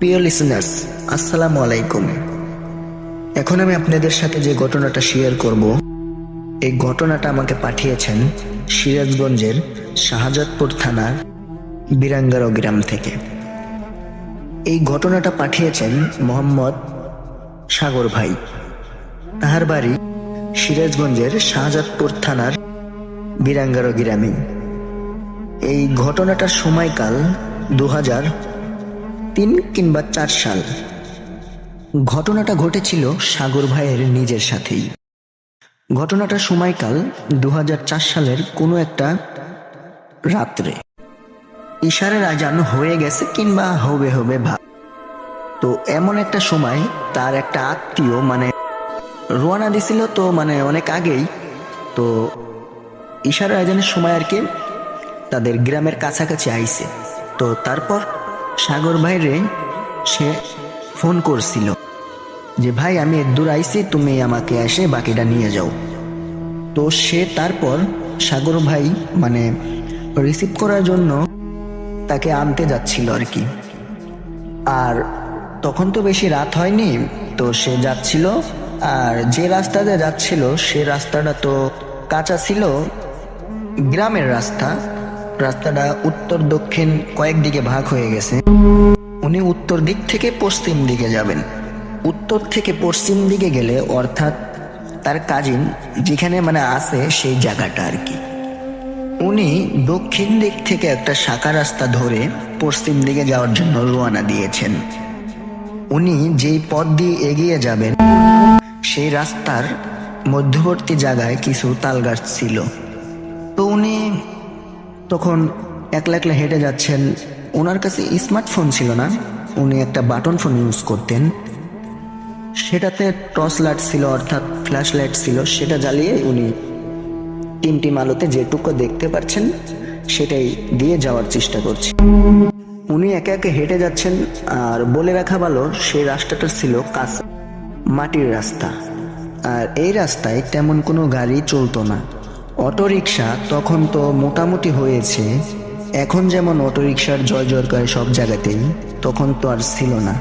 প্রিয় লিসেনার্স, আসসালামু আলাইকুম। এখন আমি আপনাদের সাথে যে ঘটনাটা শেয়ার করব, এই ঘটনাটা আমাকে পাঠিয়েছেন সিরাজগঞ্জের শাহজাদপুর থানার বিরাঙ্গারো গ্রাম থেকে। এই ঘটনাটা পাঠিয়েছেন মোহাম্মদ সাগর ভাই। তাহার বাড়ি সিরাজগঞ্জের শাহজাদপুর থানার বিরাঙ্গারো গ্রামে। এই ঘটনাটার সময়কাল 2003 কিংবা 4 সাল। ঘটনাটা ঘটেছিল সাগর ভাইয়ের নিজের সাথেই। ঘটনাটার সময়কাল 2004 সালের কোনো একটা রাত্রে। ইশারের আজান হয়ে গেছে কিংবা হবে হবে ভাব। তো এমন একটা সময় তার একটা আত্মীয় রোয়ানা দিছিল, তো অনেক আগেই। তো ইশারের আজানের সময় আর কি তাদের গ্রামের কাছাকাছি আইছে। তো তারপর সাগর ভাইরে সে ফোন করছিল যে ভাই আমি এর দূর আইছি, তুমি আমাকে এসে বাকিটা নিয়ে যাও। তো সে তারপর সাগর ভাই রিসিভ করার জন্য তাকে আনতে যাচ্ছিল আর কি। আর তখন তো বেশি রাত হয়নি, তো সে যাচ্ছিল। আর যে রাস্তাতে যাচ্ছিল সে রাস্তাটা তো কাঁচা ছিল, গ্রামের রাস্তাটা উত্তর দক্ষিণ কয়েক দিকে ভাগ হয়ে গেছে। উনি উত্তর দিক থেকে পশ্চিম দিকে যাবেন। উত্তর থেকে পশ্চিম দিকে গেলে অর্থাৎ তার কাজিন যেখানে আছে সেই জায়গাটা আর কি। উনি দক্ষিণ দিক থেকে একটা শাখা রাস্তা ধরে পশ্চিম দিকে যাওয়ার জন্য রওনা দিয়েছেন। উনি যেই পথ দিয়ে এগিয়ে যাবেন সেই রাস্তার মধ্যবর্তী জায়গায় কিছু তাল গাছ ছিল। তো উনি তখন একলা একলা হেঁটে যাচ্ছেন। ওনার কাছে স্মার্টফোন ছিল না, উনি একটা বাটন ফোন ইউজ করতেন। সেটাতে টর্চ লাইট ছিল, অর্থাৎ ফ্ল্যাশ লাইট ছিল। সেটা জ্বালিয়ে উনি টিমটিম আলোতে যেটুকু দেখতে পাচ্ছেন সেটাই দিয়ে যাওয়ার চেষ্টা করছে। উনি একে একে হেঁটে যাচ্ছেন। আর বলে রাখা ভালো, সেই রাস্তাটা ছিল কাঁচা মাটির রাস্তা। আর এই রাস্তায় তেমন কোনো গাড়ি চলতো না। অটোরিকশা তখন তো মোটামুটি হয়েছে, এখন যেমন অটোরিকশার জয় জয়কার সব জায়গাতেই, তখন তো আর ছিল না।